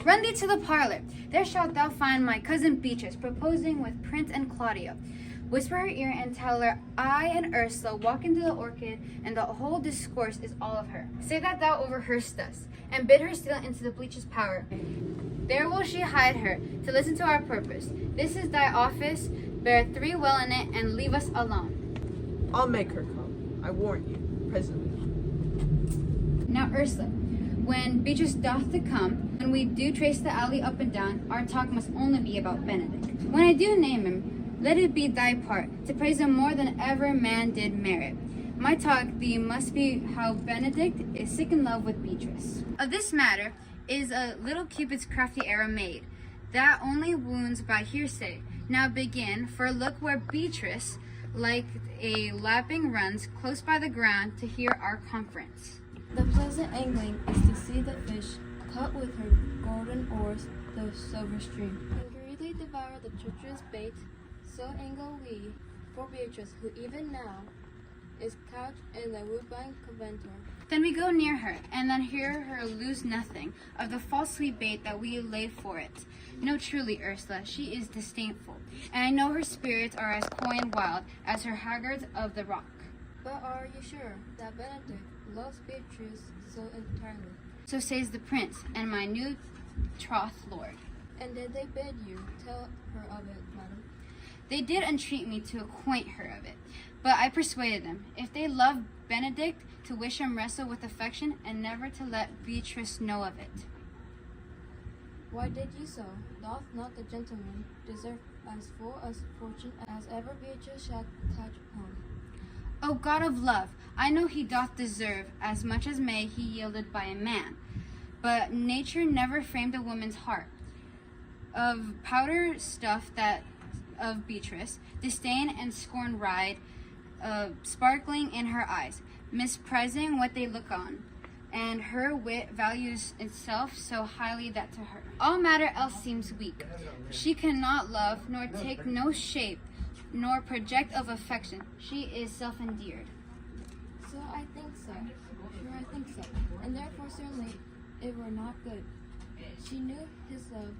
Run thee to the parlor. There shalt thou find my cousin Beatrice proposing with Prince and Claudio. Whisper her ear and tell her I and Ursula walk into the orchard, and the whole discourse is all of her. Say that thou overhearst us, and bid her steal into the bleach's power. There will she hide her, to listen to our purpose. This is thy office, bear 3 well in it, and leave us alone. I'll make her come, I warn you, presently. Now Ursula, when Beatrice doth to come, when we do trace the alley up and down, our talk must only be about Benedict. When I do name him, let it be thy part, to praise him more than ever man did merit. My talk thee must be how Benedict is sick in love with Beatrice. Of this matter is a little Cupid's crafty arrow made, that only wounds by hearsay. Now begin, for look where Beatrice, like a lapping, runs close by the ground to hear our conference. The pleasant angling is to see the fish caught with her golden oars the silver stream, and greedily devour the treacherous bait. So angle we for Beatrice, who even now is couched in the woodbine conventor. Then we go near her, and then hear her lose nothing of the false sweet bait that we laid for it. No, truly, Ursula, she is disdainful, and I know her spirits are as coy and wild as her haggards of the rock. But are you sure that Benedict loves Beatrice so entirely? So says the prince, and my new troth lord. And did they bid you tell her of it, madam? They did entreat me to acquaint her of it, but I persuaded them, if they love Benedict, to wish him wrestle with affection, and never to let Beatrice know of it. Why did you so? Doth not the gentleman deserve as full a fortune as ever Beatrice shall touch upon? O God of love, I know he doth deserve as much as may he yielded by a man, but nature never framed a woman's heart. Of powder stuff that of Beatrice, disdain and scorn ride, sparkling in her eyes, misprizing what they look on, and her wit values itself so highly that to her all matter else seems weak. She cannot love, nor take no shape, nor project of affection. She is self-endeared. So I think so. Sure, I think so. And therefore certainly it were not good. She knew his love,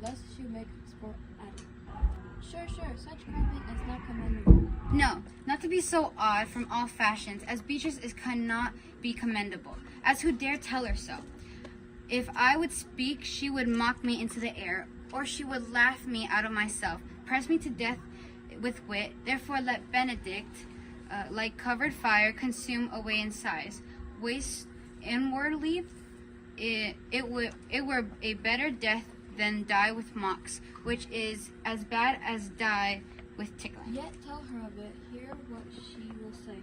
lest she make sport at it. Sure, such cramping is not commendable. No, not to be so odd from all fashions, as Beatrice cannot be commendable, as who dare tell her so? If I would speak, she would mock me into the air, or she would laugh me out of myself, press me to death with wit. Therefore let Benedict, like covered fire, consume away in sighs, waste inwardly. It were a better death than die with mocks, which is as bad as die with tickling. Yet tell her of it, hear what she will say.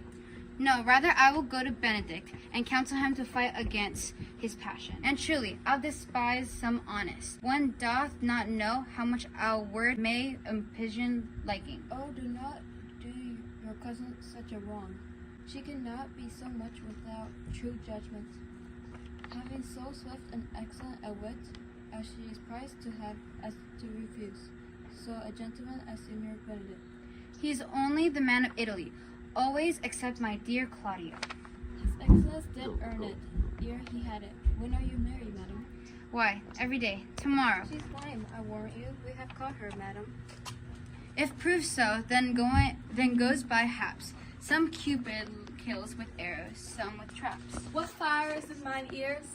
No, rather I will go to Benedict, and counsel him to fight against his passion. And truly, I'll despise some honest. One doth not know how much our word may impigeon liking. Oh, do not do your cousin such a wrong. She cannot be so much without true judgment, having so swift and excellent a wit, as she is prized to have as to refuse. So a gentleman as Signor Benedict. He is only the man of Italy, always except my dear Claudio. His excellence did earn it, ere he had it. When are you married, madam? Why, every day, tomorrow. She's lame, I warrant you. We have caught her, madam. If proved so, then goes by haps. Some Cupid kills with arrows, some with traps. What fire is in mine ears?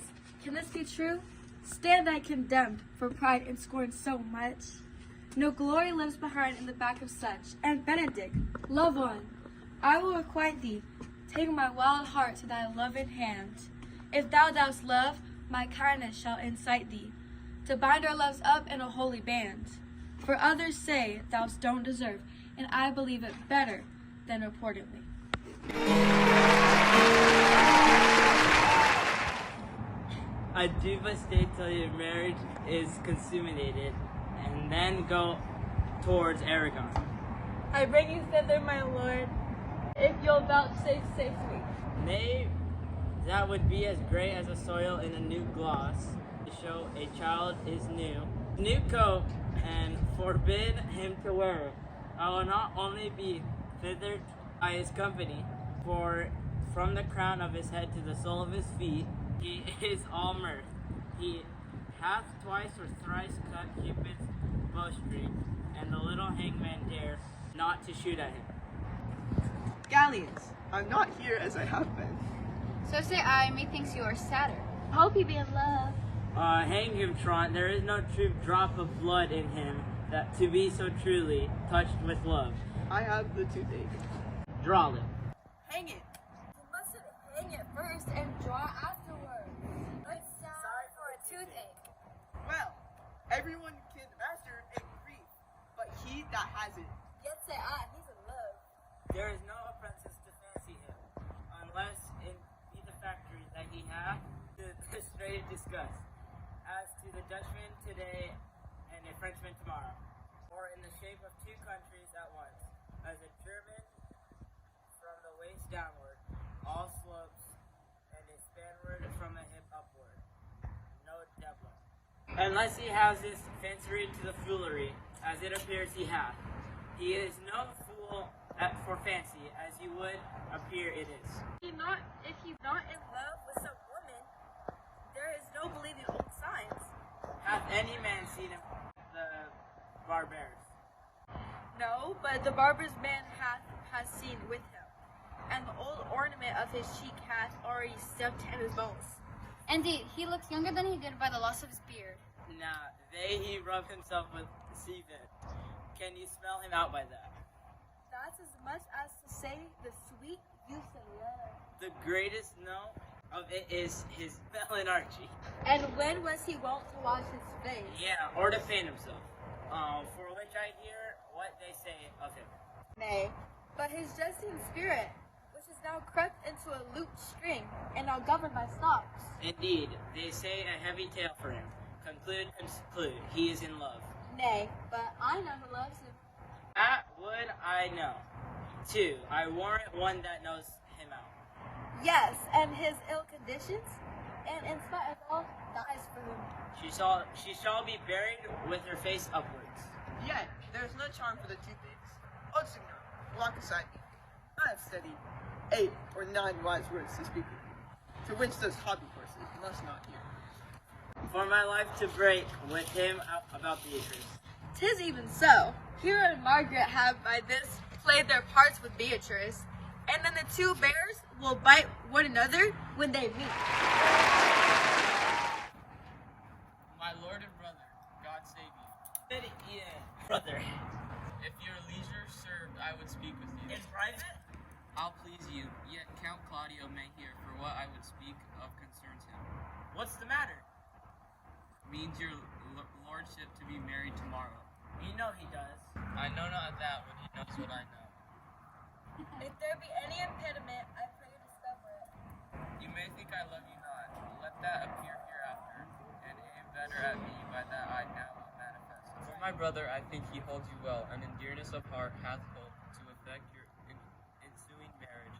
Can this be true? Stand I condemned for pride and scorn so much. No glory lives behind in the back of such. And Benedict, love on. I will requite thee. Take my wild heart to thy loving hand. If thou dost love, my kindness shall incite thee to bind our loves up in a holy band. For others say thou don't deserve, and I believe it better than reportedly. I do but stay till your marriage is consummated, and then go towards Aragon. I bring you thither, my lord, if you'll vouchsafe safely. Nay, that would be as great as a soil in a new gloss, to show a child is new coat, and forbid him to wear it. I will not only be thither by his company, for from the crown of his head to the sole of his feet, he is all mirth. He hath twice or thrice cut Cupid's bowstring, and the little hangman dare not to shoot at him. Galleons, I'm not here as I have been. So say I, methinks you are sadder. Hope you be in love. Hang him, Trot, there is no true drop of blood in him that to be so truly touched with love. I have the toothache. Draw it. Hang it. You mustn't hang it first and draw afterwards. It's sorry for a toothache. Well, everyone can master a grief, but he that has it. Yet say I, he's in love. There is no apprentice to fancy him, unless it be the factory that he hath to frustrated disgust, as to the Dutchman today and a Frenchman tomorrow, or in the shape of two countries at once, as a German from the waist downward, all slopes, and a Spanward from the hip upward. No devil. Unless he has this fancy to the foolery, as it appears he hath. He is no fool for fancy, as you would appear it is. If he's not in love with some woman, there is no believing old signs. Hath any man seen him, the barbarous? No, but the barber's man has seen with him, and the old ornament of his cheek hath already stepped in his bones. Indeed, he looks younger than he did by the loss of his beard. Nah, he rub himself with season. Can you smell him out by that? That's as much as to say the sweet youth of love. The greatest note of it is his melon Archie. And when was he wont to wash his face? Yeah, or to fan himself. For which I hear what they say of him. Nay, but his jesting spirit, which is now crept into a looped string, and now governed by stops. Indeed, they say a heavy tale for him. Conclude, he is in love. Nay, but I know who loves him. That would I know. 2, I warrant one that knows him out. Yes, and his ill conditions, and in spite of all, dies for him. She shall be buried with her face upwards. Yet, there is no charm for the toothaches. Oh, Signor, walk aside me. I have studied 8 or 9 wise words to speak with you, to which those hobby horses must not hear. For my life to break with him about Beatrice. 'Tis even so. Hero and Margaret have by this played their parts with Beatrice, and then the two bears will bite one another when they meet. My lord and brother, God save you. Yeah, brother. If your leisure served, I would speak with you. In private? I'll please you, yet Count Claudio may hear, for what I would speak of concerns him. What's the matter? Means your lordship to be married tomorrow. You know he does. I know not that, but he knows what I know. If there be any impediment, I pray you discover it. You may think I love you not. Let that appear hereafter, and aim better at me by that I now will manifest. For my brother, I think he holds you well, and in dearness of heart hath hope to effect your ensuing marriage.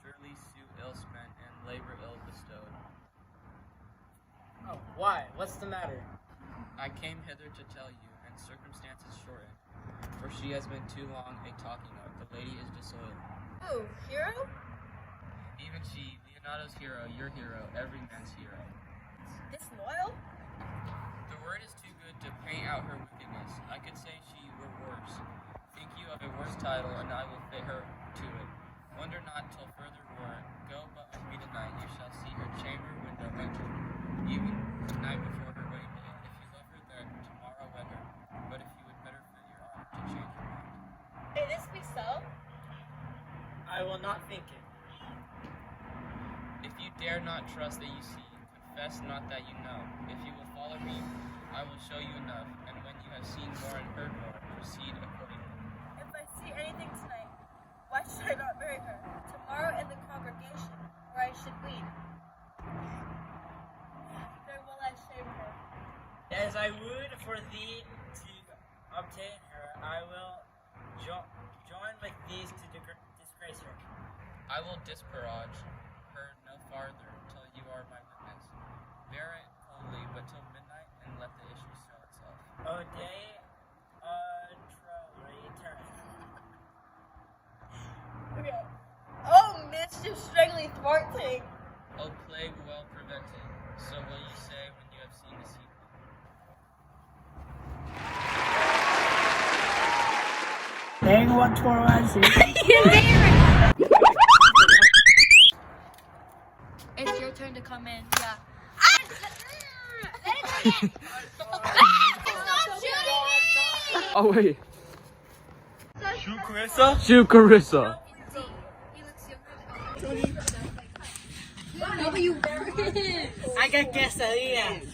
Surely sue ill spent and labor ill bestowed. Oh, why? What's the matter? I came hither to tell you, and circumstances shorten, for she has been too long a talking of. The lady is disloyal. Who, Hero? Even she, Leonardo's hero, your hero, every man's hero. Disloyal? The word is too good to paint out her wickedness. I could say she were worse. Think you of a worse title, and I will fit her to it. Wonder not till further warrant. Go but with me tonight, you shall see her chamber window enter. Even the night before her wedding day. If you love her then, tomorrow wed her. But if you would better for your honor to change your mind. May this be so? I will not think it. If you dare not trust that you see, confess not that you know. If you will follow me, I will show you enough, and when you have seen more and heard more, proceed accordingly. If I see anything tonight, why should I not marry her? Tomorrow in the congregation, where I should weed. There will I shame her. As I would for thee to obtain her, I will join with these to disgrace her. I will disparage her no farther till you are my witness. Bear it coldly, but till midnight, and let the issue show itself. O day return. Okay. Oh, mischief strangely thwarting. O plague well prevented, so will you say when you have seen the sequel. Saying what for was it? It's your turn to come in. Yeah. Oh wait. Shoot Carissa? Shoot Carissa. No, but you. I got quesadillas.